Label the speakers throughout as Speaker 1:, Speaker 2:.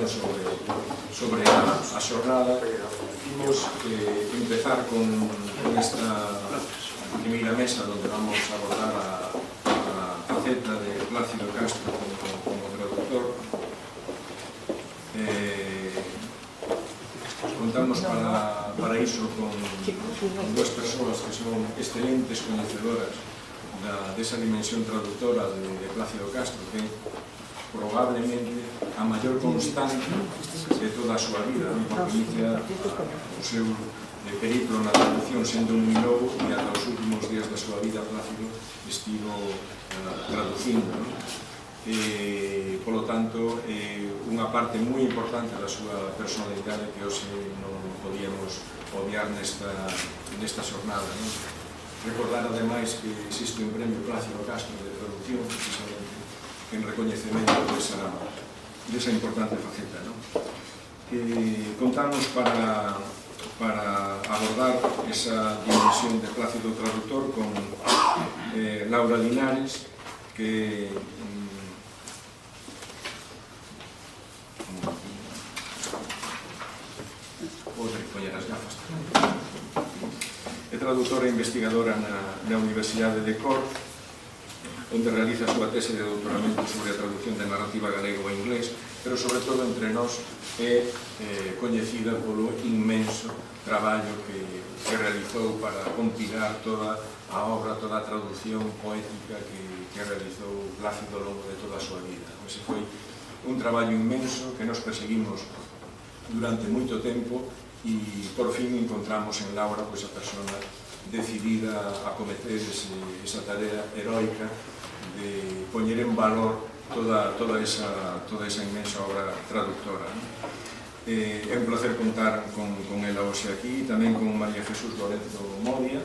Speaker 1: explicación sobre a xornada. Imos empezar con esta primeira mesa onde vamos a abordar a faceta de Plácido Castro como traductor. Contamos para iso con dúas persoas que son excelentes coñecedoras desa dimensión traductora de Plácido Castro, que é probablemente a maior constante de toda a súa vida, porque inicia o seu periplo na traducción sendo un milobo e ata os últimos días da súa vida Plácido estivo traducindo. Polo tanto, unha parte moi importante da súa personalidade que hoxe non podíamos obviar nesta xornada. Recordar, ademais, que existe un premio Plácido Castro de traducción, precisamente, en recoñecemento desa importante faceta. Contamos para abordar esa dimensión de Plácido traductor con Laura Linares, que é traductora e investigadora na Universidade de Cork, onde realiza a súa tese de doutoramento sobre a traducción de narrativa galego a inglés, pero sobre todo entre nós é coñecida polo inmenso traballo que realizou para compilar toda a obra, toda a traducción poética que realizou Plácido ao longo de toda a súa vida. Ese foi un traballo inmenso que nos perseguimos durante moito tempo e por fin encontramos en Laura a persona decidida a cometer esa tarea heroica de poñer en valor toda esa inmensa obra traductora. É un placer contar con ela hoxe aquí, tamén con María Jesús Lorenzo Modia,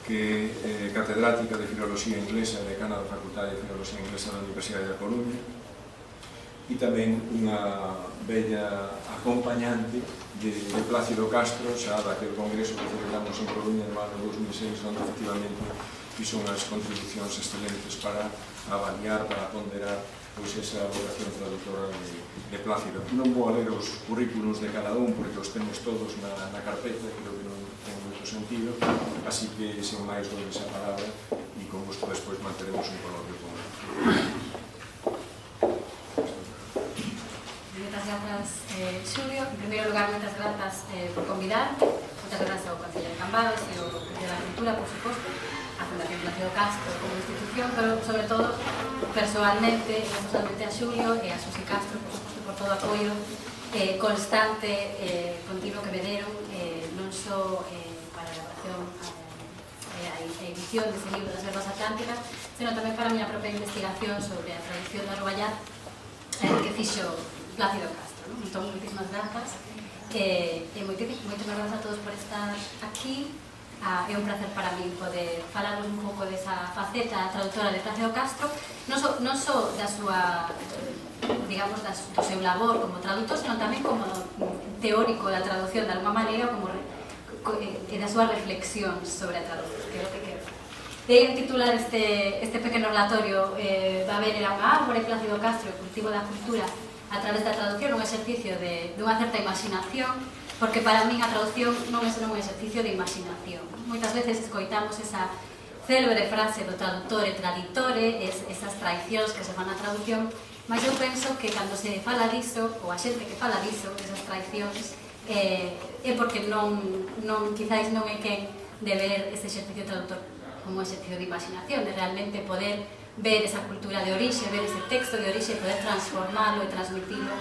Speaker 1: que é catedrática de Filoloxía Inglesa e decana da Facultade de Filoloxía Inglesa da Universidade da Coruña, e tamén unha bella acompañante de Plácido Castro, xa daquele congreso que celebramos en Coruña no ano 2006, onde efectivamente fixo unhas contribucións excelentes para avaliar, para ponderar esa elaboración traductora de Plácido. Non vou a ler os currículos de cada un, porque os temos todos na carpeta, creo que non ten moito sentido, así que, sen máis, dou esa palabra e con gusto despois manteremos un coloquio con él.
Speaker 2: Moitas grazas, Xulio. En primeiro lugar, moitas grazas por convidarme. Moitas grazas ao Concello de Cambados e ao Concello da Cultura, por suposto, a Fundación Plácido Castro como institución, pero sobre todo, personalmente a Xulio e a Susi Castro, por suposto, por todo o apoio constante, continuo que me deron, non só para a elaboración a edición dese libro das Verbas Atlánticas, senón tamén para a miña propia investigación sobre a traducción da Roballar que fixo Plácido Castro. Entón, moitísimas grazas e moitísimas grazas a todos por estar aquí. É un placer para mí poder falar un pouco desa faceta traductora de Plácido Castro, non só da súa, digamos, do seu labor como traductor, senón tamén como teórico da traducción de alguma maneira, e das súas reflexións sobre a traducción, que é o que quero. De aí titular este pequeno relatorio va a ver era unha árbore, Plácido Castro, o cultivo da cultura a través da traducción, un exercicio de unha certa imaginación, porque para min a traducción non é só un exercicio de imaginación. Moitas veces escoitamos esa célebre frase do traductor e traditore, esas traicións que se fan na traducción, mas eu penso que cando se fala diso, ou a xente que fala diso, esas traicións, é porque quizáis non é quen de ver ese exercicio traductor como un exercicio de imaginación, de realmente poder ver esa cultura de orixe, ver ese texto de orixe e poder transformarlo e transmitirlo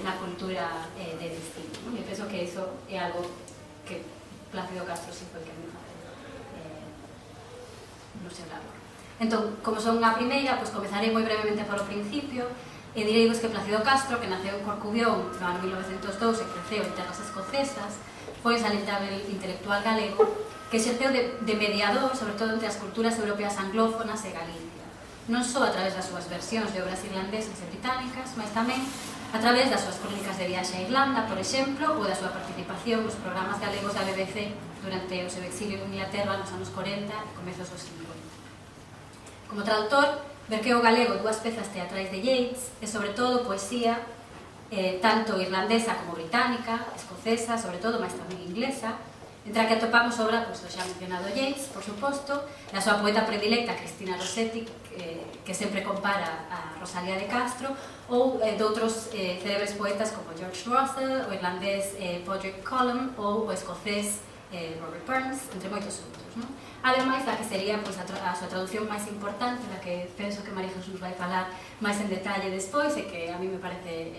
Speaker 2: na cultura de destino. Eu penso que iso é algo que Plácido Castro sí foi que me faceu no seu labor. Entón, como son a primeira, pois comezarei moi brevemente polo principio e direivos que Plácido Castro, que naceu en Corcubión no ano 1902 e creceu en terras escocesas, foi un salientável intelectual galego que exerceu de mediador, sobre todo entre as culturas europeas anglófonas e Galicia, non só a través das súas versións de obras irlandesas e británicas, mas tamén a través das súas crónicas de viaxe a Irlanda, por exemplo, ou da súa participación nos programas galegos da BBC durante o seu exilio en Inglaterra nos anos 40 e comezos dos 50. Como traductor, verqueu o galego dúas pezas teatrais de Yeats e, sobre todo, poesía tanto irlandesa como británica, escocesa, sobre todo, mas tamén inglesa, entre a que atopamos obra do xa mencionado Yeats, por suposto, da súa poeta predilecta Cristina Rossetti, que sempre compara a Rosalía de Castro, ou de outros célebres poetas como George Russell, o irlandés Padraig Colum ou o escocés Robert Burns, entre moitos outros. Ademais, da que sería a súa traducción máis importante, da que penso que María Jesús vai falar máis en detalle despois, e que a mí me parece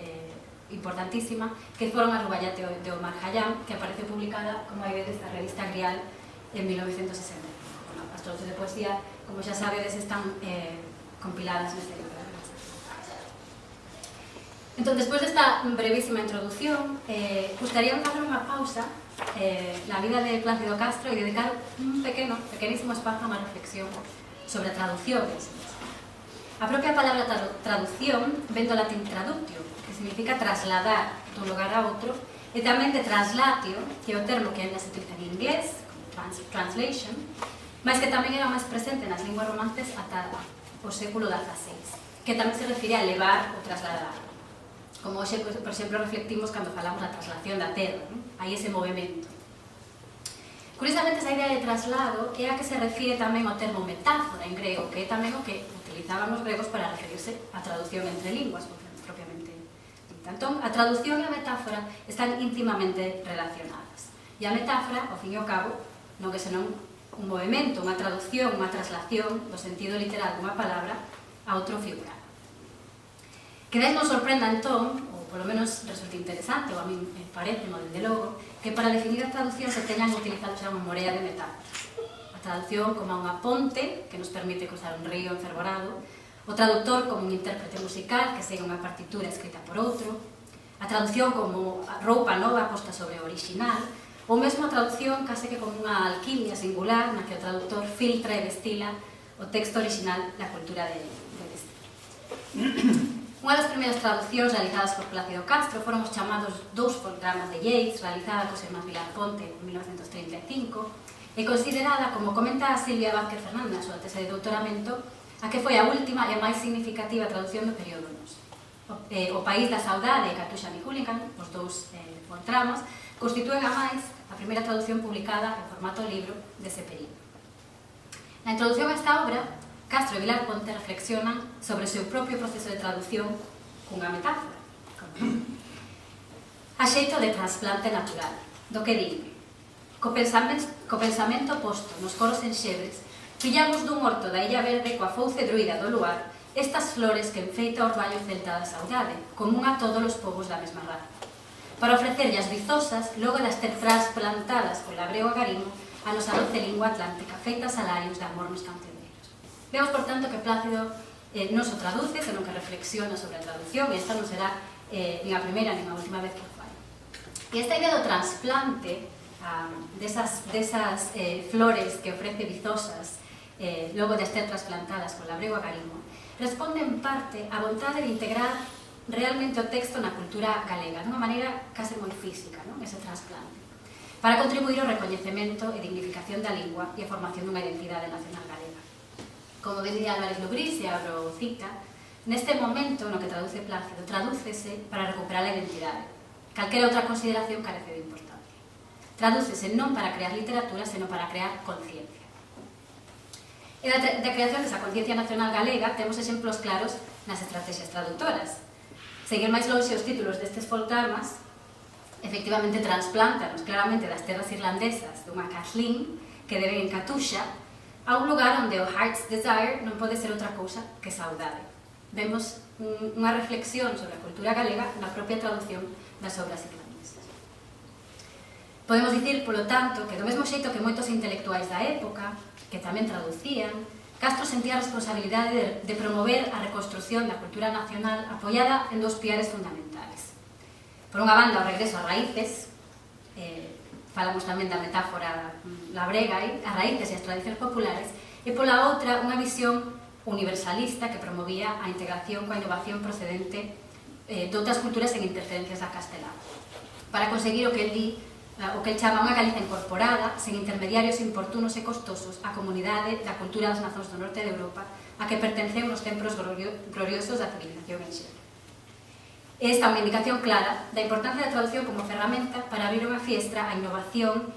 Speaker 2: importantísima, que foron a Rubaiyat de Omar Khayyam, que aparece publicada, como hai veces, na revista Grial en 1960. As traduccións de poesía, como xa sabedes, están compiladas neste libro. Entón, despois desta brevísima introducción, gustaría facer unha pausa na vida de Plácido Castro e dedicar un pequenísimo espazo a unha reflexión sobre a traducción. A propia palabra traducción ven do latín traductio, que significa trasladar dun lugar a outro, e tamén de translatio, que é o termo que ainda se utiliza en inglés, como translation, mas que tamén era máis presente nas linguas romances ata o século XVI, que tamén se refire a levar ou trasladar. Como hoxe, por exemplo, reflectimos cando falamos da traslación da terra, hai ese movimento. Curiosamente, esa idea de traslado é a que se refire tamén ao termo metáfora en grego, que é tamén o que utilizaban os gregos para referirse á traducción entre linguas, propiamente dita. Entón, a traducción e a metáfora están íntimamente relacionadas. E a metáfora, ao fin e ao cabo, non é senón un movimento, unha traducción, unha traslación do sentido literal dunha palabra a outro figurado. Quedáis non sorprenda, entón, ou polo menos resulta interesante, ou a mí me parece, desde logo, que para definir a traducción se teñan utilizado xa unha morea de metáforas. A traducción como unha ponte que nos permite cruzar un río enfervorado, o traductor como un intérprete musical que segue unha partitura escrita por outro, a traducción como roupa nova posta sobre o original, ou mesmo a traducción case que como unha alquimia singular na que o traductor filtra e destila o texto original da cultura de destino. Unha das primeiras traduccións realizadas por Plácido Castro foron os chamados dous fonogramas de Yeats, realizada por Irmás Vilar Ponte en 1935, e considerada, como comenta Silvia Vázquez Fernández na súa tese de doutoramento, a que foi a última e a máis significativa traducción do período noso. O País da Saudade e Katusha Mikulinkan, os dous fonogramas, constitúen a máis a primeira traducción publicada en formato libro dese período. Na introducción a esta obra, Castro e Vilar Ponte reflexionan sobre o seu propio proceso de traducción cunha metáfora, a xeito de trasplante natural, do que din: co pensamento posto nos coros enxebres, pillamos dun horto da Illa Verde coa fouce druida do luar estas flores que enfeita o orballo celta da saudade, común a todos os povos da mesma raza, para ofrecerllas vizosas logo das ter trasplantadas con labreo agarimo a nosa doce lingua atlántica, feitas salarios de amor nos canteros. Vemos, por tanto, que Plácido non só traduce, senón que reflexiona sobre a traducción, e esta non será nin a primeira nin a última vez que o fai. E esta idea do trasplante desas flores que ofrece vizosas logo de estar trasplantadas con labrego agarimo responde en parte á vontade de integrar realmente o texto na cultura galega, dunha maneira case moi física, ese trasplante, para contribuir ao recoñecemento e dignificación da lingua e a formación dunha identidade nacional galega. Como ben diría Álvarez Lubrís, e abro cita, neste momento no que traduce Plácido, tradúcese para recuperar a identidade. Calquera outra consideración carece de importancia. Tradúcese non para crear literatura, senón para crear conciencia. E da creación desa conciencia nacional galega temos exemplos claros nas estrategias traductoras. Seguir máis longe os títulos destes folkdramas efectivamente transplantanos claramente das terras irlandesas dunha Kathleen que deben en Katusha a un lugar onde o Heart's Desire non pode ser outra cousa que saudade. Vemos unha reflexión sobre a cultura galega na propia traducción das obras irlandesas. Podemos dicir, polo tanto, que do mesmo xeito que moitos intelectuais da época, que tamén traducían, Castro sentía a responsabilidade de promover a reconstrucción da cultura nacional apoiada en dous piares fundamentales. Por unha banda, o regreso a raíces, falamos tamén da metáfora labrega, as raíces e as tradicións populares, e pola outra, unha visión universalista que promovía a integración coa innovación procedente de outras culturas en interferencias da castelá, para conseguir o que el chama unha Galiza incorporada, sen intermediarios importunos e costosos, á comunidade da cultura das nazóns do norte de Europa, a que pertenceu nos tempos gloriosos da civilización en xeral. Esta é unha indicación clara da importancia da traducción como ferramenta para abrir unha fiestra á innovación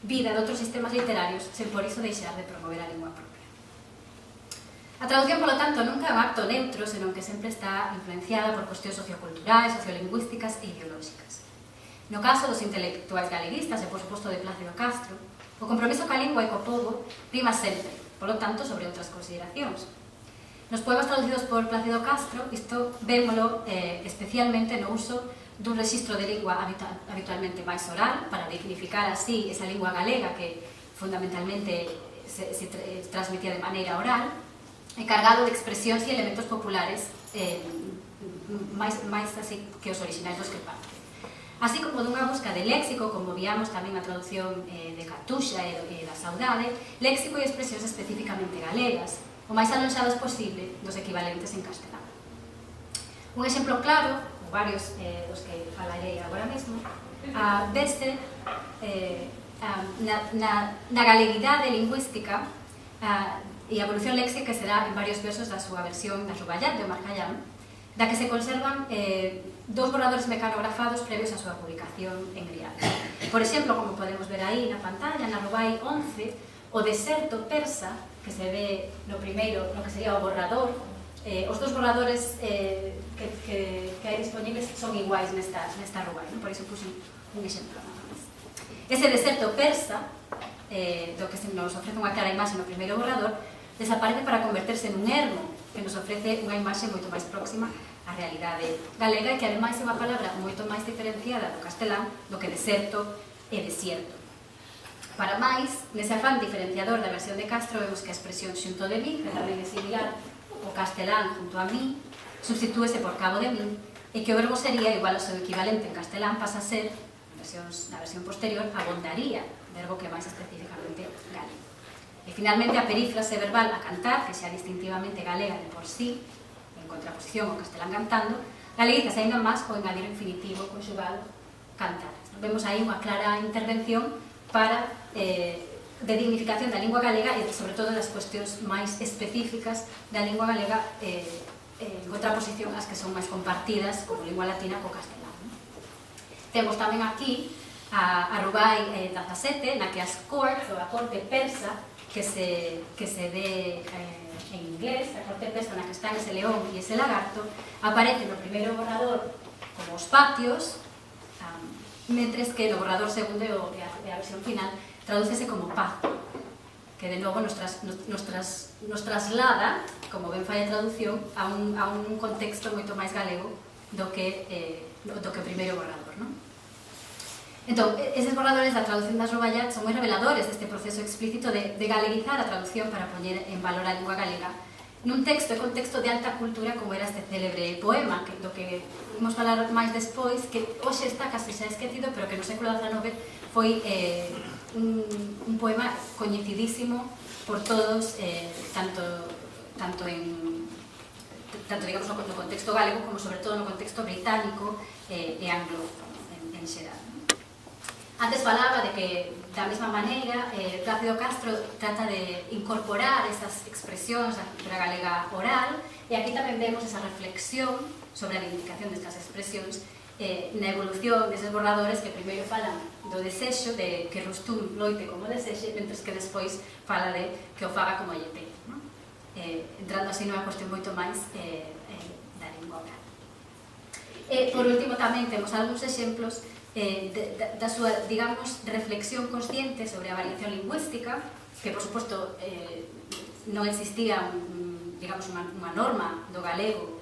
Speaker 2: vida de outros sistemas literarios sen por iso deixar de promover a lingua propia. A traducción, polo tanto, nunca é un acto neutro, senón que sempre está influenciada por cuestións socioculturais, sociolingüísticas e ideolóxicas. No caso dos intelectuais galeguistas e, por suposto, de Plácido Castro, o compromiso ca lingua e co pobo prima sempre, polo tanto, sobre outras consideracións. Nos poemas traducidos por Plácido Castro, isto vémolo especialmente no uso dun rexistro de lingua habitualmente máis oral, para dignificar así esa lingua galega que fundamentalmente se transmitía de maneira oral, e cargado de expresións e elementos populares máis así que os orixinais dos que parte. Así como dunha busca de léxico, como víamos tamén a traducción de Cartuxa e da Saudade, léxico e expresións especificamente galegas, o máis alonxados posible dos equivalentes en castelán. Un exemplo claro, ou varios dos que falarei agora mesmo, vese na galeguidade lingüística e a evolución léxica que se dá en varios versos da súa versión da Rubaiyat de Omar Khayyam, da que se conservan dous borradores mecanografados previos á súa publicación en grial. Por exemplo, como podemos ver aí na pantalla, na Rubai 11, o deserto persa, que se ve no primeiro, no que sería o borrador, os dos borradores que hai disponibles son iguais nesta Rubai, por iso puse un exemplo. Ese deserto persa, do que se nos ofrece unha clara imaxe no primeiro borrador, desaparece para converterse nun ermo, que nos ofrece unha imaxe moito máis próxima á realidade galega e que ademais é unha palabra moito máis diferenciada do castelán do que deserto e desierto. Para máis, nese afán diferenciador da versión de Castro, vemos que a expresión xunto de mí, que tamén é similar, o castelán junto a mí, substitúese por cabo de mí, e que o verbo sería igual ao seu equivalente en castelán, pasa a ser, na versión posterior, abondaría, verbo que é máis especificamente galego. E finalmente a perífrase verbal a cantar, que xa distintivamente galega de por sí, en contraposición ao castelán cantando, galeguizase ainda máis o engadir o infinitivo conxugado cantar. Vemos aí unha clara intervención para de dignificación da lingua galega e sobre todo das cuestións máis específicas da lingua galega en contraposición ás que son máis compartidas como lingua latina co castelán. Temos tamén aquí a Rubai 17, na que as courts, ou a corte persa, que se ve en inglés, a corte persa na que están ese león e ese lagarto, aparece no primeiro borrador como os patios, mentres que no borrador segundo e a versión final tradúcese como paz, que de novo nos traslada, como ben fai a traducción, a un contexto moito máis galego do que o primeiro borrador, non? Entón, eses borradores da traducción das Rubaiyat son moi reveladores deste proceso explícito de galeguizar a traducción para poñer en valor a lingua galega nun texto e contexto de alta cultura como era este célebre poema, do que imos falar máis despois, que hoxe está casi xa esquecido, pero que no século XIX foi un poema coñecidísimo por todos, tanto digamos no contexto galego como sobre todo no contexto británico e anglófono en xeral. Antes falaba de que, da mesma maneira, Plácido Castro trata de incorporar esas expresións da cultura galega oral, e aquí tamén vemos esa reflexión sobre a dignificación destas expresións na evolución deses borradores que primeiro falan do desexo, de que Rustum loite como desexe, mentre que despois fala de que o faga como lle pede, entrando así nunha cuestión moito máis da lingua oral. Por último, tamén temos algúns exemplos da súa, digamos, reflexión consciente sobre a variación lingüística, que, por suposto, non existía, digamos, unha norma do galego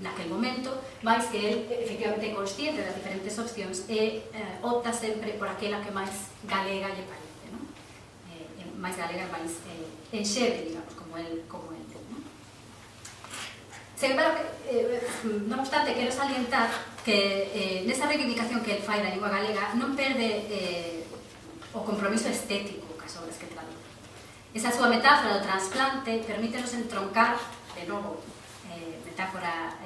Speaker 2: naquel momento, mas que ele, efectivamente, é consciente das diferentes opcións e opta sempre por aquela que máis galega lle parece, non? Máis galega, máis enxeve, digamos, como el ten, non? Sen embargo, non obstante, quero salientar que nesa reivindicación que el fai da lingua galega non perde o compromiso estético cas obras que traduce. Esa súa metáfora do trasplante permítenos entroncar, de novo, metáfora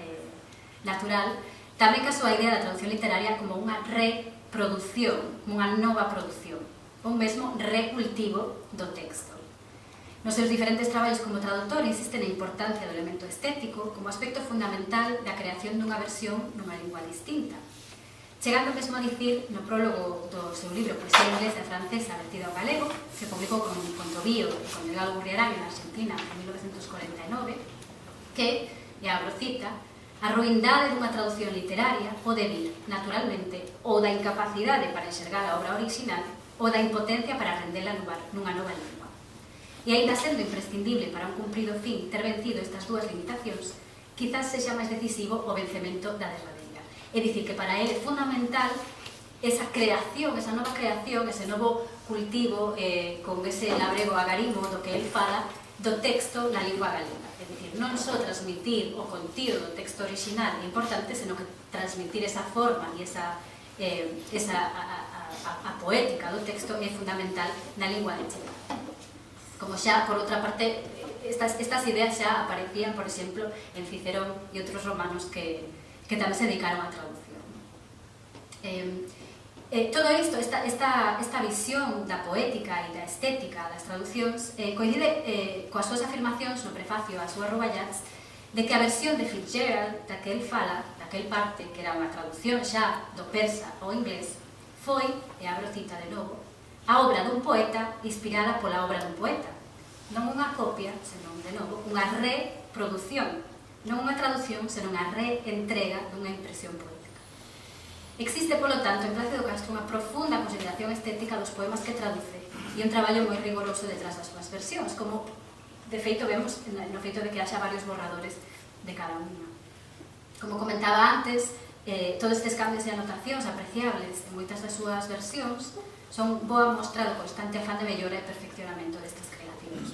Speaker 2: natural, tamén ca súa idea da traducción literaria como unha reproducción, unha nova produción, ou mesmo recultivo do texto. Nos seus diferentes traballos como traductor insiste na importancia do elemento estético como aspecto fundamental da creación dunha versión nunha lingua distinta. Chegando mesmo a dicir no prólogo do seu libro Poesía inglesa e francesa vertida ao galego, que publicou con Tobío e con Delgado Gurriarán en Argentina en 1949, que, e abro cita, a ruindade dunha traducción literaria pode vir, naturalmente, ou da incapacidade para enxergar a obra original ou da impotencia para rendela nunha nova lingua. E aínda sendo imprescindible para un cumprido fin ter vencido estas dúas limitacións, quizás sexa máis decisivo o vencemento da derradeira. É dicir, que para ele é fundamental esa creación, esa nova creación, ese novo cultivo con ese labrego agarimo do que ele fala do texto na lingua galega. É dicir, non só transmitir o contido do texto original é importante, senón que transmitir esa forma e esa poética do texto é fundamental na lingua de chega. Como xa, por outra parte, estas ideas xa aparecían, por exemplo, en Cicerón e outros romanos que tamén se dedicaron á traducción. Todo isto, esta visión da poética e da estética das traducións coincide coas súas afirmacións no prefacio a súas Roubaillats de que a versión de Fitzgerald, da que el fala, daquel parte que era unha traducción xa do persa ao inglés, foi, e abro cita de novo, a obra dun poeta inspirada pola obra dun poeta. Non unha copia, senón, de novo, unha reproducción. Non unha traducción, senón unha reentrega dunha impresión poética. Existe, polo tanto, en Plácido Castro unha profunda consideración estética dos poemas que traduce e un traballo moi rigoroso detrás das súas versións, como, de feito, vemos no feito de que haxa varios borradores de cada unha. Como comentaba antes, todos estes cambios e anotacións apreciables en moitas das súas versións son boa mostra do constante afán de mellora e perfeccionamento destas creacións.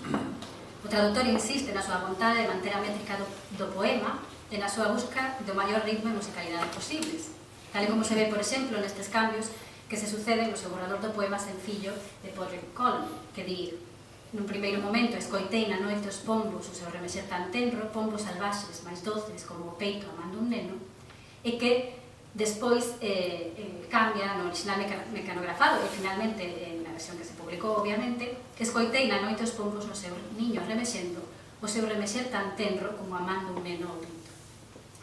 Speaker 2: O traductor insiste na súa vontade de manter a métrica do poema e na súa busca do maior ritmo e musicalidade posibles, tal como se ve, por exemplo, nestes cambios que se suceden no seu borrador do poema sencillo de Padraig Colum, que di: nun primeiro momento escoitei na noite os pombos o seu remexer tan tenro, pombos salvaxes máis doces como o peito a man dun neno, e que despois cambia no original mecanografado e finalmente na versión que se publicou, obviamente, escoitei na noite os pombos no seu niño remexendo o seu remexer tan tenro como a man dun neno ou grito.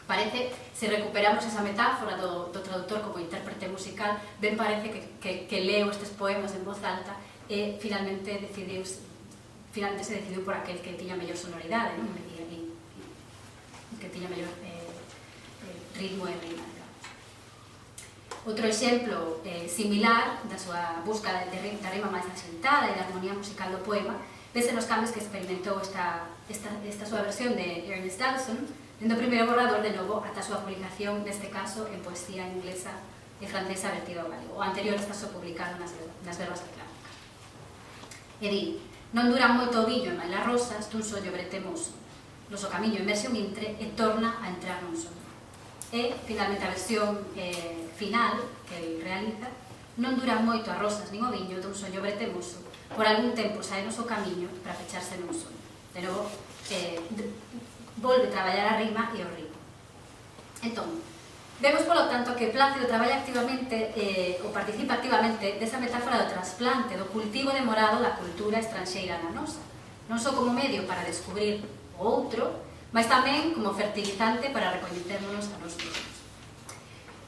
Speaker 2: Parece, se recuperamos esa metáfora do traductor como intérprete musical, ben parece que leo estes poemas en voz alta e finalmente se decidiu por aquel que tiña mellor sonoridade, que tiña mellor ritmo e rima. Outro exemplo similar da súa busca da rima máis asentada e da armonía musical do poema vese nos cambios que experimentou esta súa versión de Ernest Dowson dende o primeiro borrador de novo ata a súa publicación, neste caso, en Poesía inglesa e francesa vertida ao galego. O anterior está só publicado nas verbas atlánticas. E di: non dura moito o billo en bailar rosas dun sollo bretemoso. Noso camiño emerxe un intre e torna a entrar nun sollo. E, finalmente, a versión final que el realiza: non dura moito as rosas nin o viño dun soño bretemoso, por algún tempo sae noso camiño para fecharse nun soño. De novo, volve a traballar a rima e o ritmo. Entón, vemos, polo tanto, que Plácido traballa activamente ou participa activamente desa metáfora do trasplante, do cultivo demorado da cultura estranxeira na nosa, non só como medio para descubrir o outro, mas tamén como fertilizante para recoñecernos a nós mesmos.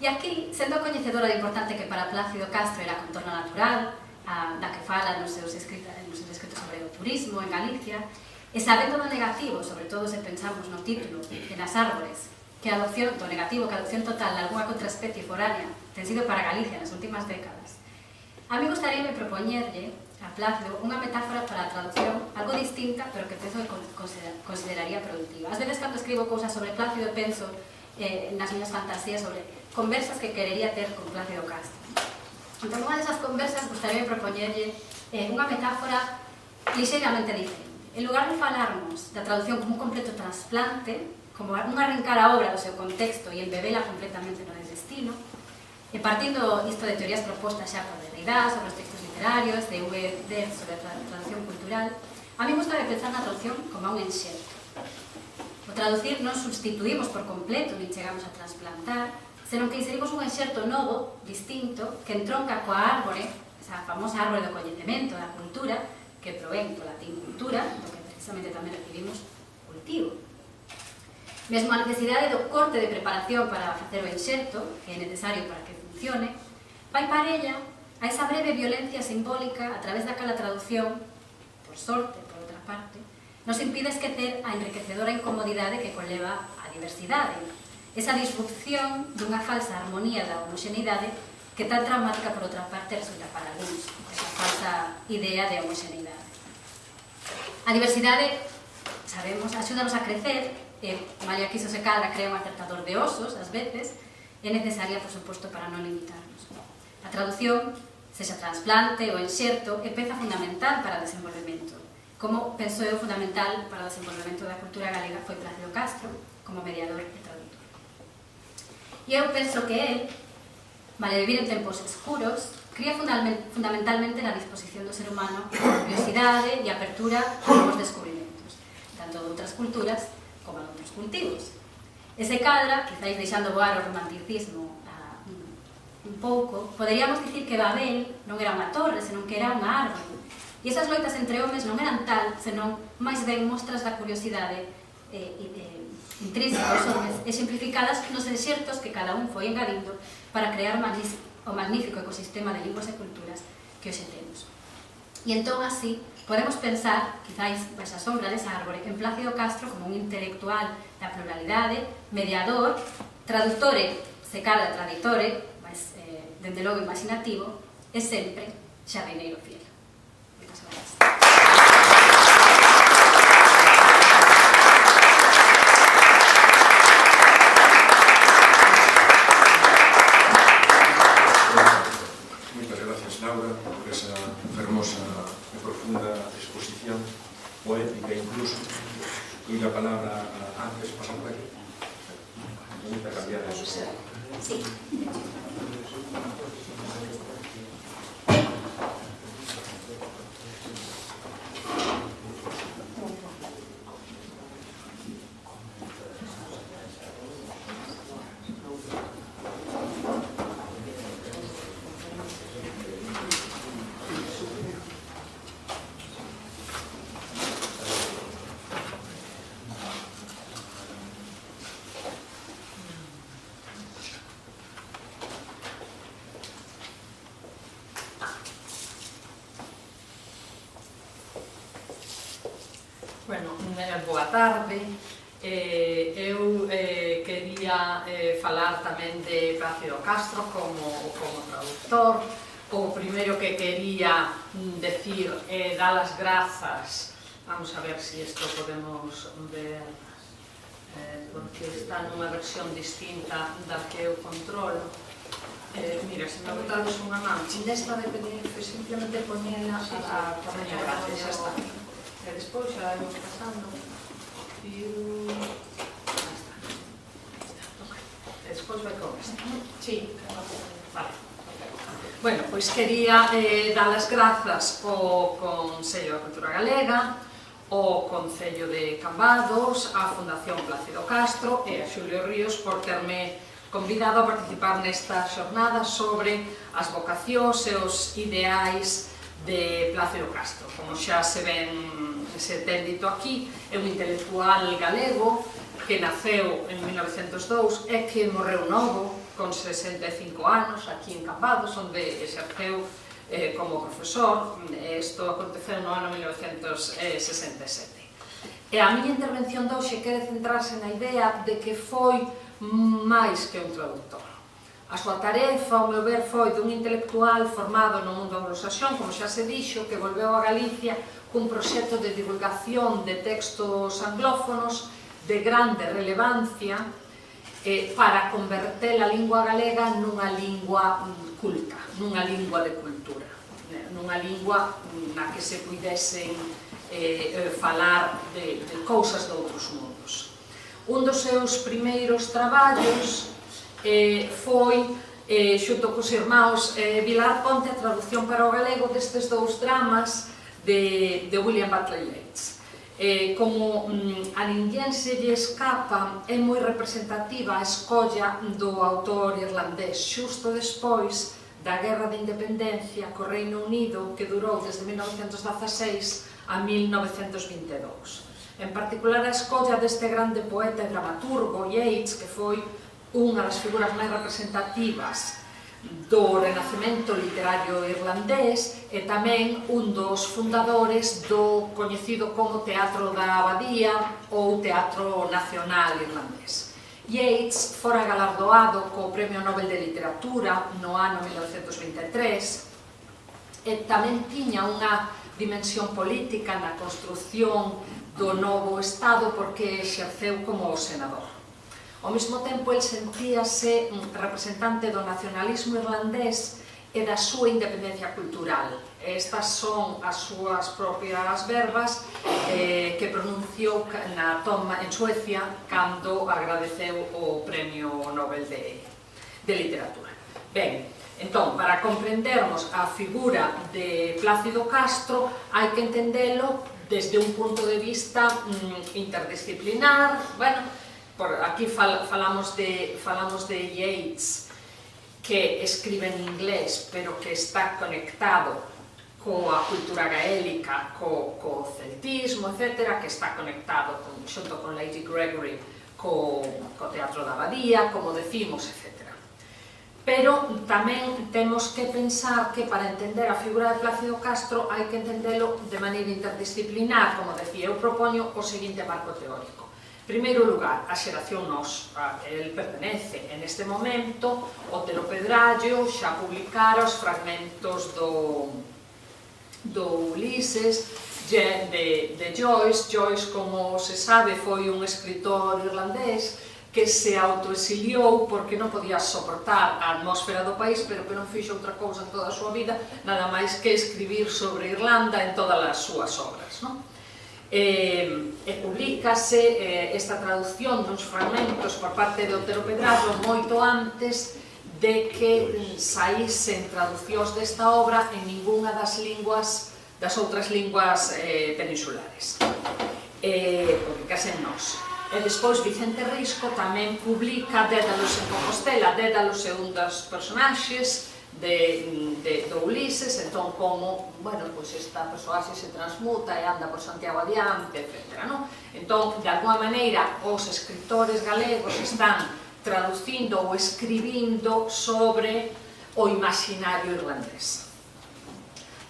Speaker 2: E aquí, sendo coñecedora do importante que para Plácido Castro era a contorna natural, da que fala nos seus escritos sobre o turismo en Galicia, e sabendo do negativo, sobre todo se pensamos no título, en as árbores, que a adopción, do negativo, que a adopción total de alguna contraespecie foránea ten sido para Galicia nas últimas décadas, a mí gustaríame propoñerlle a Plácido unha metáfora para a traducción algo distinta, pero que penso que consideraría productiva. Ás veces, cando escribo cousas sobre Plácido, penso nas miñas fantasías sobre conversas que querería ter con Plácido Castro. Entón, unha desas conversas gustaríame propoñerlle unha metáfora lixeiramente diferente. En lugar de falarmos da traducción como un completo trasplante, como un arrincar a obra do seu contexto e embebela completamente no destino, e partindo isto de teorías propostas xa por Derrida sobre os textos literarios, de V. Ders sobre a traducción cultural, a mí gusta de pensar na traducción como un enxerto. O traducir non substituímos por completo nin chegamos a trasplantar, senón que inserimos un enxerto novo, distinto, que entronca coa árbore, esa famosa árbore do coñecemento, da cultura, que provén do latín cultura, do que precisamente tamén recibimos cultivo. Mesmo a necesidade do corte de preparación para facer o enxerto, que é necesario para que funcione, vai parella a esa breve violencia simbólica a través da cala traducción, por sorte, por outra parte, nos impide esquecer a enriquecedora incomodidade que conleva a diversidade, esa disrupción dunha falsa armonía da homoxeneidade que tan traumática por outra parte resulta para algúns, esa falsa idea de homoxeneidade. A diversidade, sabemos, axúdanos a crecer, e malia que iso se cadra crea un acertador de osos, ás veces, é necesaria, por suposto, para non limitarnos. A traducción, sexa trasplante ou enxerto, é peza fundamental para o desenvolvemento. Como penso eu fundamental para o desenvolvemento da cultura galega foi Plácido Castro, como mediador e traductor. E eu penso que él, vale vivir en tempos escuros, cría fundamentalmente na disposición do ser humano a curiosidade e apertura a novos descubrimentos, tanto de outras culturas como de outros cultivos. Ese cadra, quizáis deixando voar o romanticismo un pouco, poderíamos dicir que Babel non era unha torre, senón que era unha árbore. E esas loitas entre homes non eran tal, senón máis ben mostras da curiosidade intrínseca aos homes, exemplificadas nos enxertos que cada un foi engadindo para crear o magnífico ecosistema de linguas e culturas que hoxe temos. E entón, así, podemos pensar, quizáis baixo a sombra desa árbore, en Plácido Castro como un intelectual da pluralidade, mediador, traductore, se cadra traditore, mas, dende logo imaginativo, e sempre xardineiro fiel. Moitas grazas.
Speaker 1: Moitas gracias, Laura, por esa fermosa e profunda exposición poética incluso. Doy la palabra antes, pasar por aquí. Me gusta cambiar eso.
Speaker 2: Sí.
Speaker 3: Boa tarde. Eu quería falar tamén de Plácido Castro como traductor. O primeiro que quería decir é dar as grazas. Vamos a ver se isto podemos ver, porque está nunha versión distinta da que eu controlo. Mira, se me botades unha mancha desta de PDF, simplemente poñela a poñer gracias, xa está. E despois xa vamos pasando. Despois vai con esta. Sí, vale. Bueno, pois quería dar as grazas ao Consello da Cultura Galega, ao Concello de Cambados, á Fundación Plácido Castro e a Xulio Ríos por terme convidado a participar nesta xornada sobre as vocacións e os ideais de Plácido Castro. Como xa se ten dito aquí, é un intelectual galego que naceu en 1902 e que morreu novo, con 65 anos, aquí en Cambados, onde exerceu como profesor. Isto aconteceu no ano 1967. E a miña intervención de hoxe quere centrarse na idea de que foi máis que un traductor. A súa tarefa, ao meu ver, foi dun intelectual formado no mundo anglosaxón, como xa se dixo, que volveu a Galicia cun proxecto de divulgación de textos anglófonos de grande relevancia para converter a lingua galega nunha lingua culta, nunha lingua de cultura, nunha lingua na que se puidesen falar de cousas de outros mundos. Un dos seus primeiros traballos foi, xunto cos irmáns Vilar Ponte, a traducción para o galego destes dous dramas de William Butler Yeats. Como a ninguén se lle escapa, é moi representativa a escolla do autor irlandés xusto despois da Guerra de Independencia co Reino Unido, que durou desde 1916 a 1922. En particular, a escolla deste grande poeta e dramaturgo Yeats, que foi unha das figuras máis representativas do renacemento literario irlandés e tamén un dos fundadores do coñecido como Teatro da Abadía ou Teatro Nacional Irlandés. Yeats fora galardoado co Premio Nobel de Literatura no ano 1923 e tamén tiña unha dimensión política na construción do novo Estado porque exerceu como senador. Ao mesmo tempo, el sentíase representante do nacionalismo irlandés e da súa independencia cultural. Estas son as súas propias verbas que pronunciou en Suecia cando agradeceu o Premio Nobel de Literatura. Ben, entón, para comprendermos a figura de Plácido Castro, hai que entendelo desde un punto de vista interdisciplinar. Bueno, aquí falamos de Yeats, que escribe en inglés, pero que está conectado coa cultura gaélica, co celtismo, etc., que está conectado xunto con Lady Gregory co Teatro da Abadía, como decimos, etc. Pero tamén temos que pensar que para entender a figura de Plácido Castro hai que entendelo de maneira interdisciplinar. Como decía, eu propoño o seguinte marco teórico. En primeiro lugar, a xeración Nós, a que el pertenece. En este momento, Otero Pedrallo xa publicara os fragmentos do Ulises de Joyce. Joyce, como se sabe, foi un escritor irlandés que se autoexiliou porque non podía soportar a atmosfera do país, pero que non fixo outra cousa en toda a súa vida, nada máis que escribir sobre Irlanda en todas as súas obras, non? Publicase esta traducción dos fragmentos por parte de Otero Pedrallo moito antes de que saísen traducións desta obra en ninguna das outras linguas peninsulares, porque case en Nós. E despois Vicente Risco tamén publica Dédalos en Compostela. Dédalos é un dos personaxes do Ulises, entón como, bueno, pois esta persoaxe se transmuta e anda por Santiago adiante, etc. Entón, de alguma maneira, os escritores galegos están traducindo ou escribindo sobre o imaginario irlandés.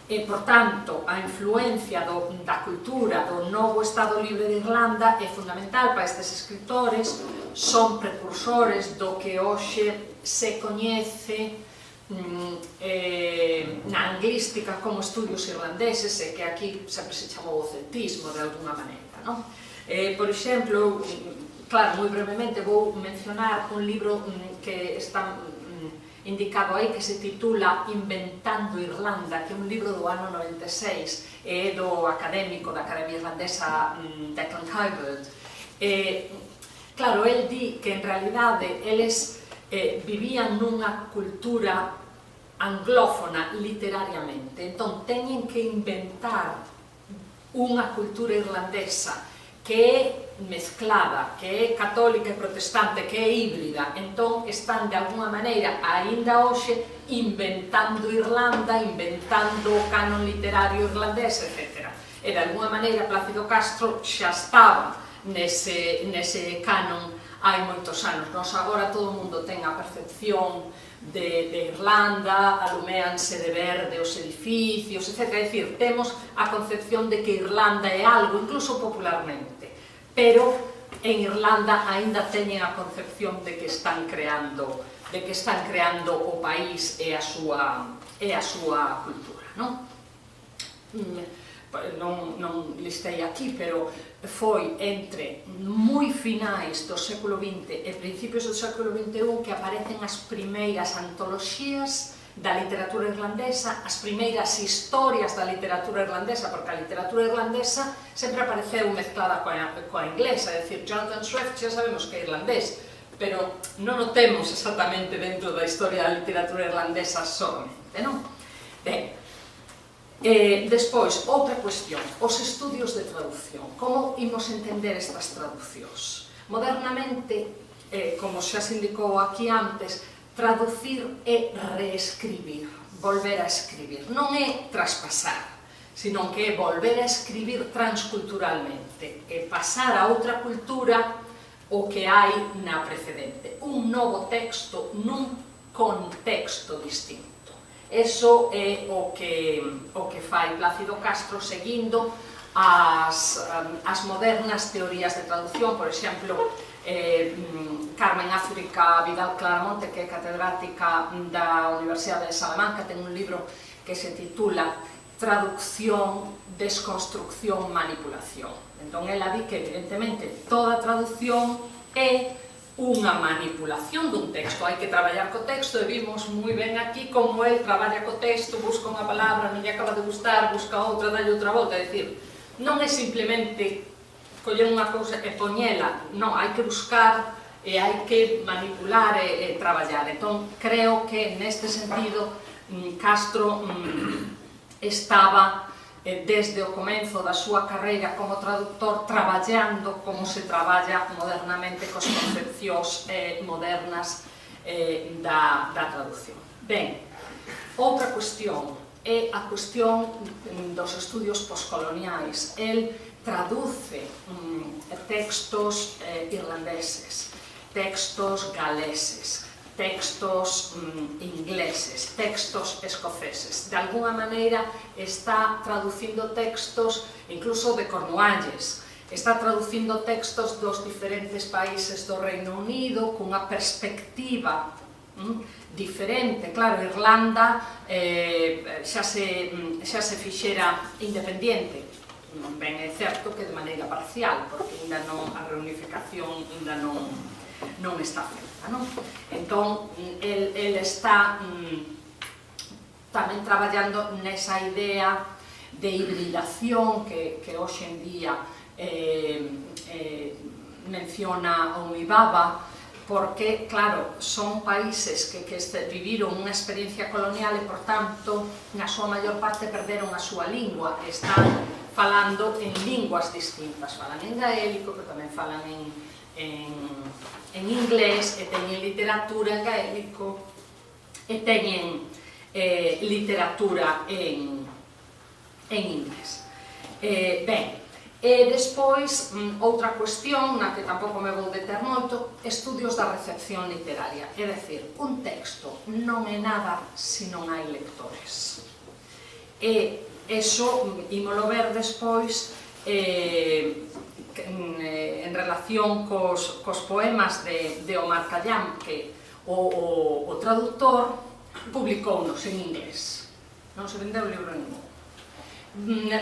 Speaker 3: E, por tanto, a influencia da cultura do novo Estado Libre de Irlanda é fundamental para estes escritores. Son precursores do que hoxe se coñece na anglística como estudios irlandeses, e que aquí sempre se chamou o celtismo de alguna maneira, non? Por exemplo, claro, moi brevemente vou mencionar un libro que está indicado aí, que se titula Inventando Irlanda, que é un libro do ano 96, e do académico da Academia Irlandesa Declan Kyberd. Claro, el di que en realidade eles vivían nunha cultura anglófona literariamente, entón teñen que inventar unha cultura irlandesa que é mezclada, que é católica e protestante, que é híbrida. Entón están de alguna maneira, aínda hoxe, inventando Irlanda, inventando o canon literario irlandés, etc. E de alguna maneira Plácido Castro xa estaba nese canon hai moitos anos. Nos agora todo o mundo ten a percepción de Irlanda, aluméanse de verde os edificios, etc. É dicir, temos a concepción de que Irlanda é algo, incluso popularmente, pero en Irlanda aínda teñen a concepción de que están creando o país e a súa cultura, non? Non listei aquí, pero foi entre moi finais do século XX e principios do século XXI que aparecen as primeiras antoloxías da literatura irlandesa, as primeiras historias da literatura irlandesa, porque a literatura irlandesa sempre apareceu mezclada coa inglesa, é dicir, Jonathan Swift xa sabemos que é irlandés, pero non o temos exactamente dentro da historia da literatura irlandesa solamente, non? Ben, despois, outra cuestión, os estudios de traducción. Como imos entender estas traducións? Modernamente, como xa se indicou aquí antes, traducir é reescribir, volver a escribir. Non é traspasar, sino que é volver a escribir transculturalmente, é pasar a outra cultura o que hai na precedente. Un novo texto nun contexto distinto. Eso é o que fai Plácido Castro seguindo as modernas teorías de traducción. Por exemplo, Carmen África Vidal Claramonte, que é catedrática da Universidade de Salamanca, ten un libro que se titula Traducción, desconstrucción, manipulación. Entón, ela di que, evidentemente, toda traducción é unha manipulación dun texto. Hai que traballar co texto, e vimos moi ben aquí como el traballa co texto, busca unha palabra, non lle acaba de gustar, busca outra, dalle outra volta. É dicir, non é simplemente coller unha cousa e poñela, non, hai que buscar e hai que manipular e traballar. Entón, creo que neste sentido Castro estaba desde o comenzo da súa carreira como traductor traballando como se traballa modernamente cos concepcións modernas da traducción. Ben, outra cuestión é a cuestión dos estudios poscoloniais. El traduce textos irlandeses, textos galeses, textos ingleses, textos escoceses. De alguna maneira está traducindo textos incluso de Cornualles, está traducindo textos dos diferentes países do Reino Unido cunha perspectiva diferente. Claro, Irlanda xa se fixera independente, ben é certo que de maneira parcial, porque ainda non, a reunificación ainda non está feita. Entón, el está tamén traballando nesa idea de hibridación que hoxe en día menciona Omibaba, porque, claro, son países que viviron unha experiencia colonial e, por tanto, na súa maior parte perderon a súa lingua, están falando en linguas distintas, falan en gaélico, pero tamén falan en inglés, e teñen literatura en gaélico, e teñen literatura en inglés. Ben, e despois, outra cuestión na que tampouco me vou deter moito, estudios da recepción literaria. É dicir, un texto non é nada se non hai lectores. E eso, ímolo ver despois, en relación cos poemas de Omar Khayyam, que o traductor publicounos en inglés, non se vendeu o libro ningún.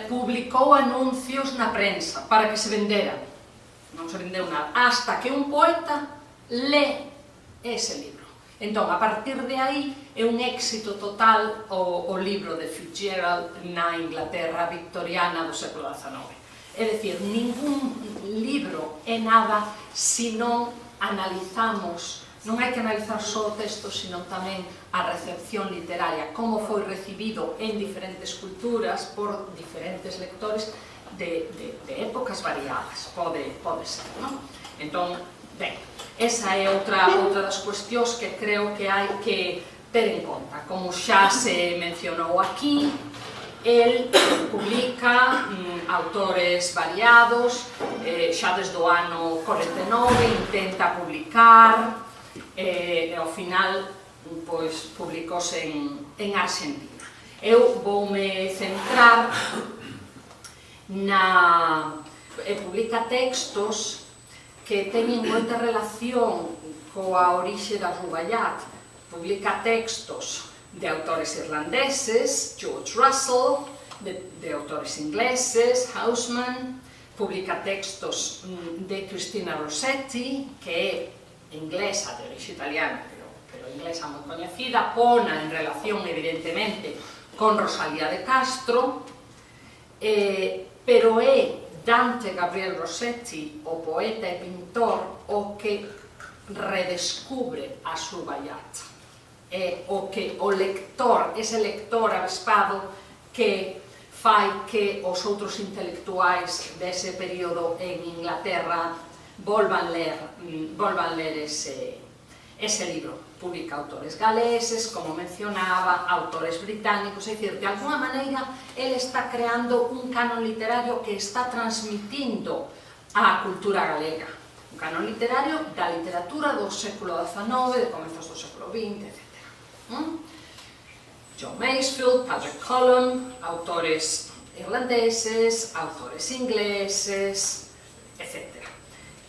Speaker 3: Publicou anuncios na prensa para que se venderan, non se vendeu nada, hasta que un poeta lé ese libro. Entón, a partir de aí, é un éxito total o libro de Fitzgerald na Inglaterra victoriana do século XIX. É dicir, ningún libro é nada se non analizamos, non hai que analizar só o texto, sino tamén a recepción literaria, como foi recibido en diferentes culturas por diferentes lectores de épocas variadas, pode ser, non? Entón, ben, esa é outra das cuestións que creo que hai que ter en conta. Como xa se mencionou aquí, el publica autores variados, xa desde o ano 49 intenta publicar, e ao final publicouse en Argentina. Eu voume centrar publica textos que teñen moita relación coa orixe da Rubaiyat. Publica textos de autores irlandeses, George Russell, de autores ingleses, Hausman, publica textos de Cristina Rossetti, que é inglesa, de orixe italiana, pero inglesa moi coñecida, pona en relación, evidentemente, con Rosalía de Castro, pero é Dante Gabriel Rossetti, o poeta e pintor, o que redescubre a Rubaiyat. É o que o lector, ese lector avespado que fai que os outros intelectuais dese período en Inglaterra volvan ler ese libro. publica autores galeses, como mencionaba, autores británicos, é dicir, de alguna maneira, ele está creando un canon literario que está transmitindo a cultura galega. Un canon literario da literatura do século XIX, de comezos do século XX, etc. John Masefield, Patrick Colum, autores irlandeses, autores ingleses, etc.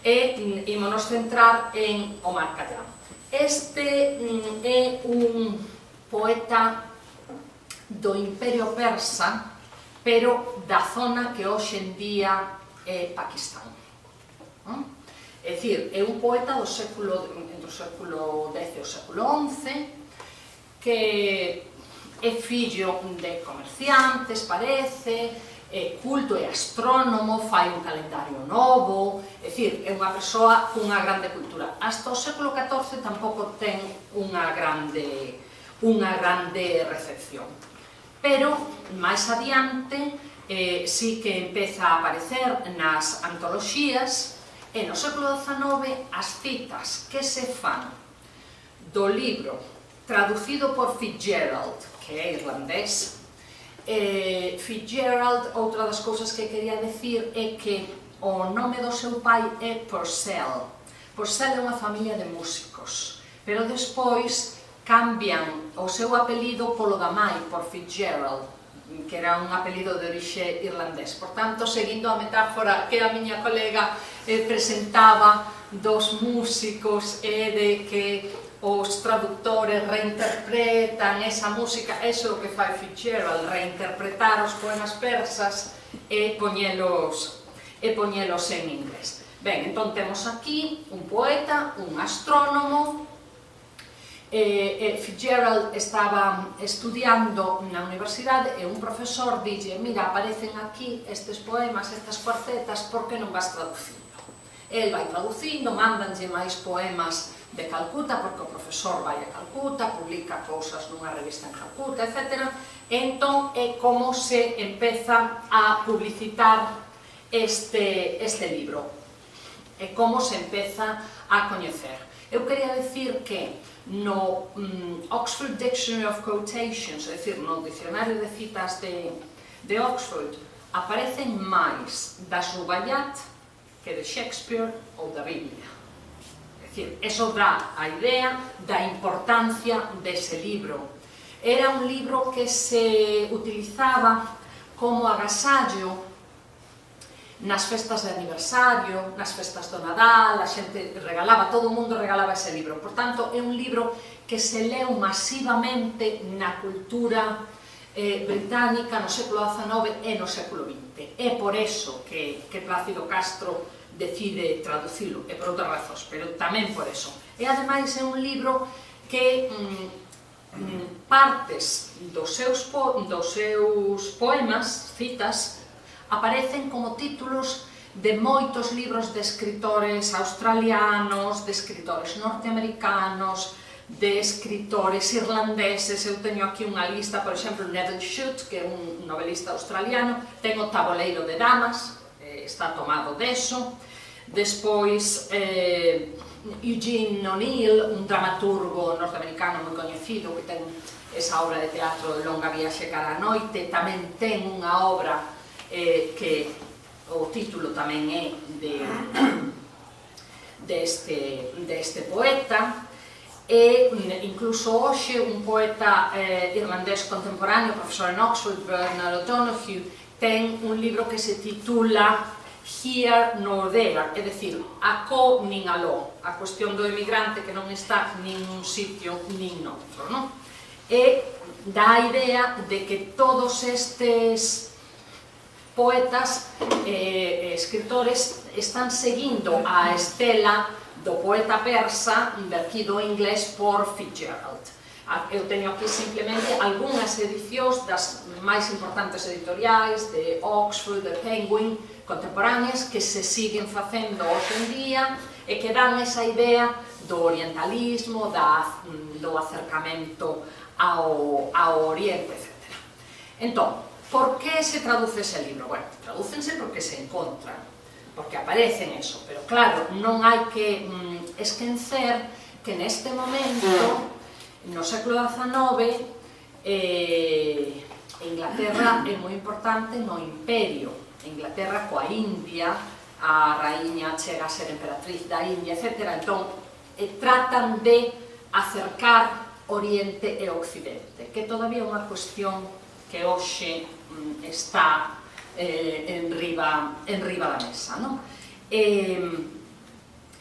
Speaker 3: E ímonos centrar en Omar Khayyam. Este é un poeta do Imperio Persa, pero da zona que hoxe en día é Pakistán. É dicir, é un poeta do século, entre o século X e o século XI, que é fillo de comerciantes, parece, é culto, é astrónomo, fai un calendario novo, é dicir, é unha persoa cunha grande cultura. Hasta o século XIV tampouco ten unha grande recepción. Pero, máis adiante, sí que empeza a aparecer nas antoloxías, e no século XIX as citas que se fan do libro traducido por Fitzgerald, que é irlandés. Fitzgerald, outra das cousas que quería decir é que o nome do seu pai é Purcell. Purcell é unha familia de músicos, pero despois cambian o seu apelido polo da mai, por Fitzgerald, que era un apelido de orixe irlandés. Por tanto, seguindo a metáfora que a miña colega presentaba dos músicos e de que os traductores reinterpretan esa música, eso é o que fai Fitzgerald, reinterpretar os poemas persas e poñelos en inglés. Ben, entón temos aquí un poeta, un astrónomo. Fitzgerald estaba estudiando na universidade e un profesor dille: mira, aparecen aquí estes poemas, estas cuartetas, por que non vas traducindo? El vai traducindo, mándanlle máis poemas de Calcuta, porque o profesor vai a Calcuta, publica cousas nunha revista en Calcuta, etc. Entón é como se empeza a publicitar este libro, é como se empeza a coñecer. Eu quería decir que no Oxford Dictionary of Quotations, é dicir, no dicionario de citas de Oxford, aparecen máis das Rubaiyat que de Shakespeare ou da Biblia. Eso dá a idea da importancia dese libro. Era un libro que se utilizaba como agasallo nas festas de aniversario, nas festas do Nadal, a xente regalaba, todo o mundo regalaba ese libro. Por tanto, é un libro que se leu masivamente na cultura británica no século XIX e no século XX. É por eso que Plácido Castro decide traducilo, e por outras razóns, pero tamén por eso. E ademais é un libro que partes dos seus poemas, citas, aparecen como títulos de moitos libros de escritores australianos, de escritores norteamericanos, de escritores irlandeses. Eu teño aquí unha lista, por exemplo, Neville Shute, que é un novelista australiano, ten o Taboleiro de Damas, está tomado deso. Despois, Eugene O'Neill, un dramaturgo norteamericano moi coñecido, que ten esa obra de teatro de Longa viaxe cara a noite, tamén ten unha obra que o título tamén é deste poeta. E incluso hoxe un poeta irlandés contemporáneo, profesor en Oxford, Bernard O'Donoghue, ten un libro que se titula Here nor there, é dicir, acó nin aló, a cuestión do emigrante que non está nin nun sitio nin noutro, non? E dá a idea de que todos estes poetas e escritores están seguindo a estela do poeta persa vertido en inglés por Fitzgerald. Eu teño aquí simplemente algunhas edicións das máis importantes editoriais de Oxford, de Penguin, contemporáneas, que se siguen facendo hoxe en día e que dan esa idea do orientalismo, do acercamento ao Oriente, etc. Entón, por que se traduce ese libro? Bueno, tradúcense porque se encontran, porque aparecen eso, pero claro, non hai que esquecer que neste momento, no século XIX, Inglaterra é moi importante no imperio. Inglaterra coa India, a raíña chega a ser emperatriz da India, etc. Entón, tratan de acercar Oriente e Occidente, que todavía é unha cuestión que hoxe está enriba da mesa, non?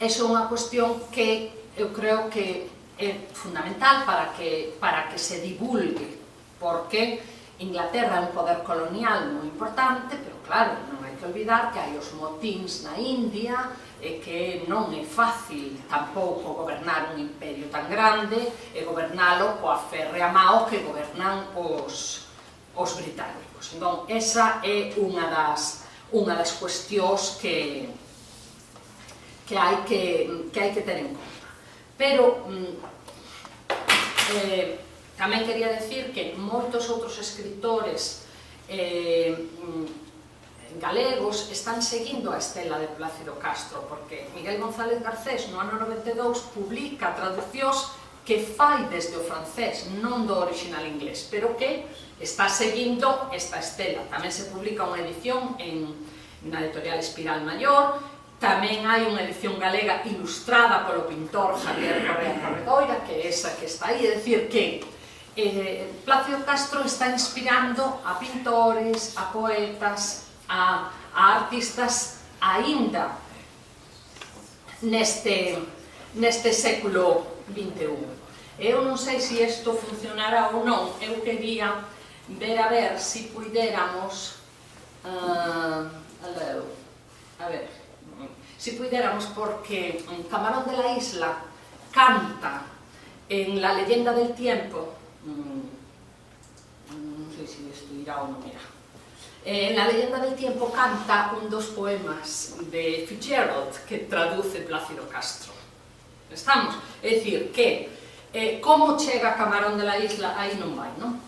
Speaker 3: Esa é unha cuestión que eu creo que é fundamental para que se divulgue, porque Inglaterra é un poder colonial moi importante, pero claro, non hai que olvidar que hai os motíns na India e que non é fácil tampouco gobernar un imperio tan grande e gobernalo coa férrea mao que gobernan os británicos. Entón, esa é unha das cuestións que hai que ter en conta. Pero tamén quería decir que moitos outros escritores galegos están seguindo a estela de Plácido Castro, porque Miguel González Garcés no ano 92 publica traducións que fai desde o francés, non do original inglés, pero que está seguindo esta estela. Tamén se publica unha edición na editorial Espiral Maior, tamén hai unha edición galega ilustrada polo pintor Javier Correa Corredoira, que é esa que está aí, é dicir que Plácido Castro está inspirando a pintores, a poetas, a artistas aínda neste século XXI. Eu non sei se isto funcionará ou non, eu quería ver se puidéramos porque Camarón de la Isla canta en La leyenda del tiempo, non sei se isto irá ou non irá. En La leyenda del tiempo canta un dos poemas de Fitzgerald que traduce Plácido Castro. Estamos? É dicir, que como chega Camarón de la Isla, aí non vai, non?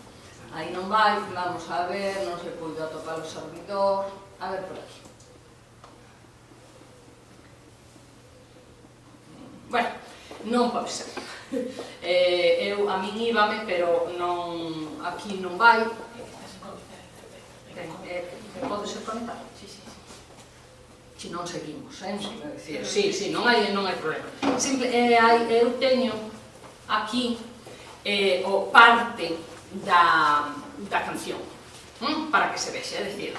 Speaker 3: Aí non vai, vamos a ver, non se pode atopar o servidor, a ver por aquí. Bueno, non pode ser. A min íbame, pero aquí non vai. Pode ser conectado? Si non seguimos, si, non hai problema. Eu teño aquí parte da canción, para que se vexe, é dicir,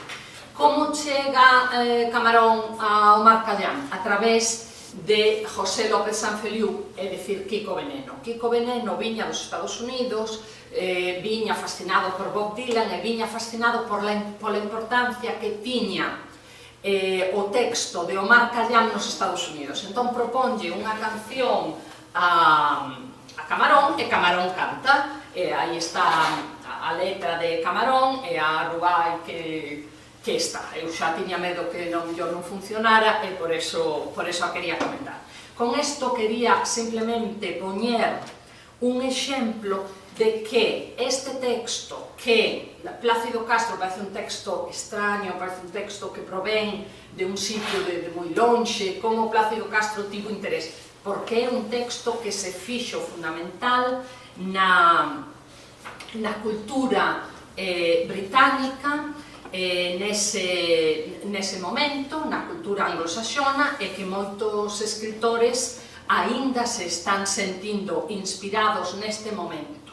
Speaker 3: como chega Camarón ao Mar Callán? A través de José López Sanfeliu, é dicir, Kiko Veneno. Kiko Veneno viña dos Estados Unidos, viña fascinado por Bob Dylan e viña fascinado pola importancia que tiña o texto de Omar Khayyam nos Estados Unidos. Entón proponlle unha canción a Camarón e Camarón canta, e aí está a letra de Camarón e a rubai que está. Eu xa tiña medo que non funcionara e por eso a quería comentar. Con isto quería simplemente poñer un exemplo de que este texto, que Plácido Castro parece un texto extraño, parece un texto que provén de un sitio de moi lonxe, como Plácido Castro tivo interés, porque é un texto que se fixo fundamental na cultura británica nese momento, na cultura anglosaxona, e que moitos escritores aínda se están sentindo inspirados neste momento.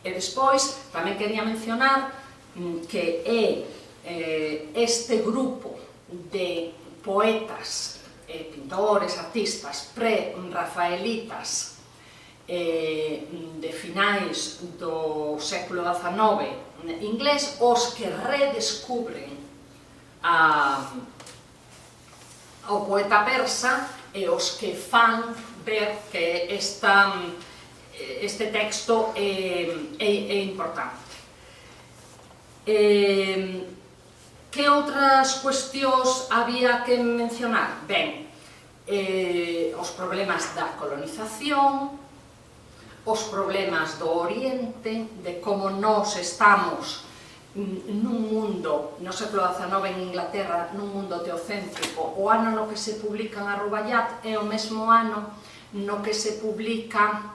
Speaker 3: E despois tamén quería mencionar que é este grupo de poetas, pintores, artistas pre-rafaelitas de finais do século XIX inglés os que redescubren o poeta persa e os que fan ver que este texto é importante. Que outras cuestións había que mencionar? Ben, os problemas da colonización, os problemas do Oriente, de como nós estamos nun mundo, no século XIX en Inglaterra, nun mundo teocéntrico. O ano no que se publican a Rubaiyat é o mesmo ano no que se publica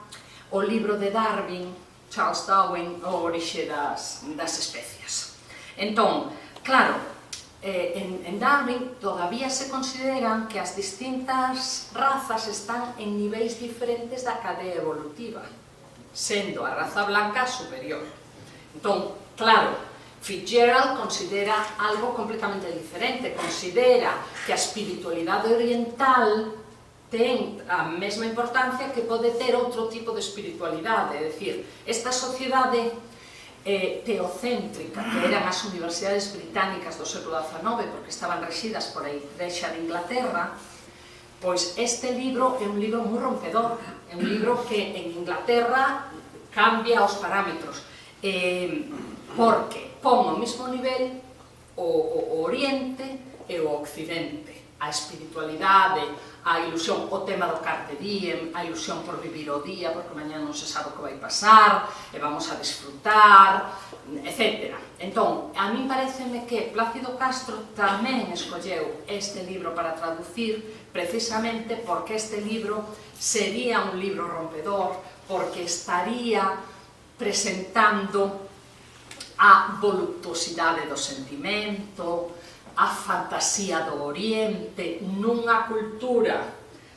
Speaker 3: o libro de Darwin, Charles Darwin, O orixe das especies. Entón, claro, en Darwin todavía se consideran que as distintas razas están en niveis diferentes da cadea evolutiva, sendo a raza blanca superior. Entón, claro, Fitzgerald considera algo completamente diferente, considera que a espiritualidade oriental ten a mesma importancia que pode ter outro tipo de espiritualidade, é dicir, esta sociedade teocéntrica que eran as universidades británicas do século XIX, porque estaban rexidas por a Igrexa de Inglaterra, pois este libro é un libro moi rompedor, é un libro que en Inglaterra cambia os parámetros, porque pon ao mesmo nivel o Oriente e o Occidente, a espiritualidade, a ilusión, o tema do carpe diem, a ilusión por vivir o día, porque mañá non se sabe o que vai pasar, e vamos a disfrutar, etc. Entón, a min pareceme que Plácido Castro tamén escolleu este libro para traducir, precisamente porque este libro sería un libro rompedor, porque estaría presentando a voluptuosidade do sentimento, a fantasía do Oriente, nunha cultura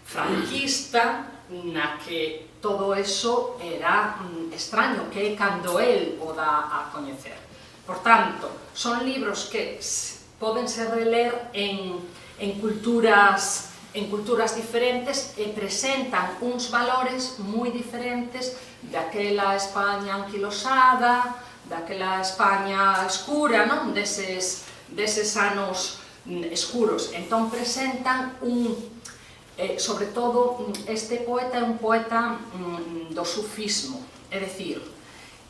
Speaker 3: franquista na que todo eso era extraño, que é cando el o dá a coñecer. Por tanto, son libros que pódense reler en culturas diferentes e presentan uns valores moi diferentes daquela España anquilosada, daquela España escura, non? Deses anos escuros. Entón presentan sobre todo, este poeta é un poeta do sufismo, é dicir,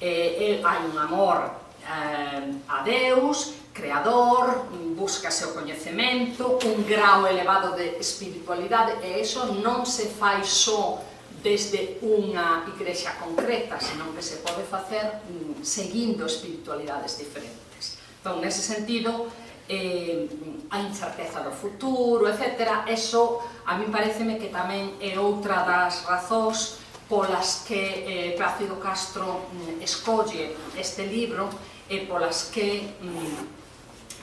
Speaker 3: hai un amor a Deus, creador, búscase o coñecemento, un grau elevado de espiritualidade, e iso non se fai só desde unha igrexa concreta, senón que se pode facer seguindo espiritualidades diferentes. Entón, nese sentido, a incerteza do futuro, etc. Eso, a min pareceme que tamén é outra das razóns polas que Plácido Castro escolle este libro e polas que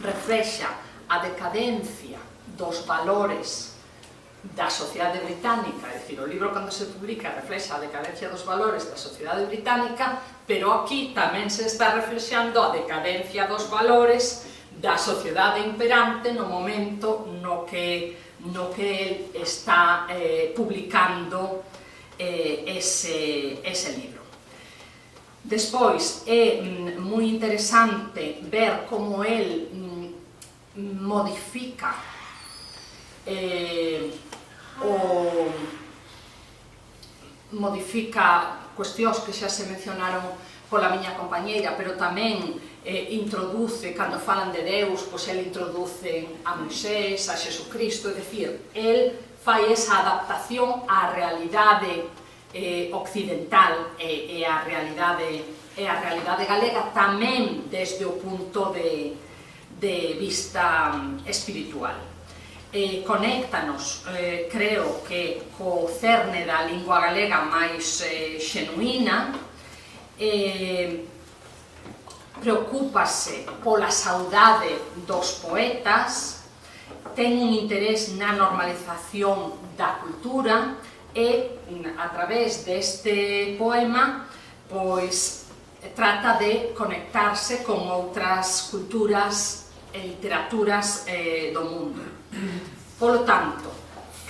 Speaker 3: reflexa a decadencia dos valores da sociedade británica, é dicir, o libro cando se publica reflexa a decadencia dos valores da sociedade británica, pero aquí tamén se está reflexando a decadencia dos valores da sociedade imperante no momento no que el está publicando ese libro. Despois, é moi interesante ver como el modifica cuestións que xa se mencionaron pola miña compañeira, pero tamén introduce, cando falan de Deus, pois el introduce a Moisés, a Xesucristo, é dicir, el fai esa adaptación á realidade occidental e á realidade galega tamén desde o punto de vista espiritual. Conéctanos, creo que co cerne da lingua galega máis xenuína, preocúpase pola saudade dos poetas, ten un interés na normalización da cultura e, a través deste poema, pois trata de conectarse con outras culturas e literaturas do mundo. Polo tanto,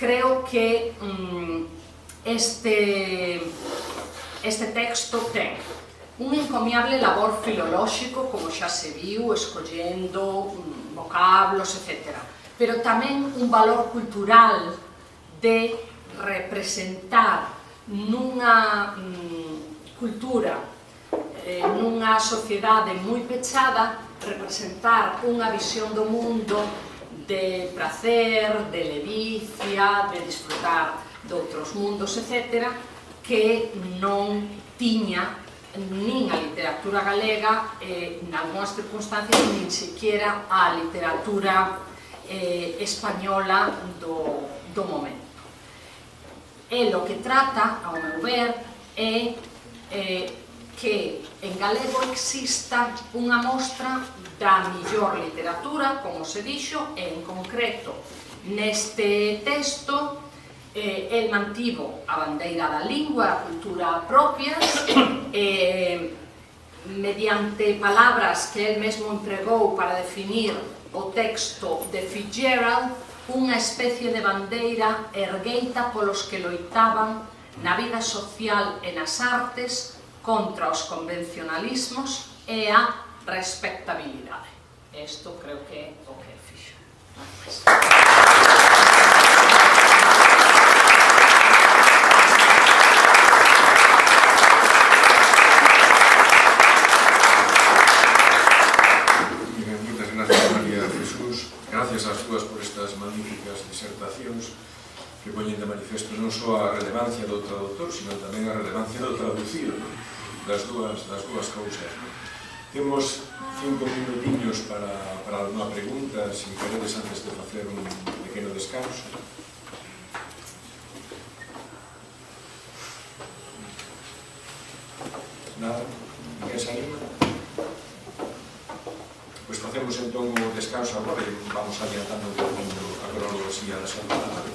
Speaker 3: creo que este texto ten un encomiable labor filolóxico, como xa se viu, escollendo vocablos, etc. Pero tamén un valor cultural de representar nunha cultura, nunha sociedade moi pechada, representar unha visión do mundo de prazer, de ledicia, de disfrutar de outros mundos, etc., que non tiña nin a literatura galega, en algunhas circunstancias, nin siquiera a literatura española do momento. E lo que trata, ao meu ver, é que en galego exista unha mostra da millor literatura, como se dixo, e en concreto neste texto el mantivo a bandeira da lingua, a cultura propias, mediante palabras que el mesmo empregou para definir o texto de Fitzgerald, unha especie de bandeira ergueita polos que loitaban na vida social e nas artes contra os convencionalismos e a respectabilidade. Isto creo que é o que fixo.
Speaker 1: Moitas gracias, María Jesús. Gracias ás túas por estas magníficas disertacións que poñen de manifesto non só a relevancia do traductor, sino tamén a relevancia do traducido, das dúas cousas. Temos 5 minutiños para unha pregunta, se queredes antes de facer un pequeno descanso. Nada? Ninguén se anima? Pois facemos entón o descanso agora e vamos adiantando un pouquinho a cronoloxía da semana.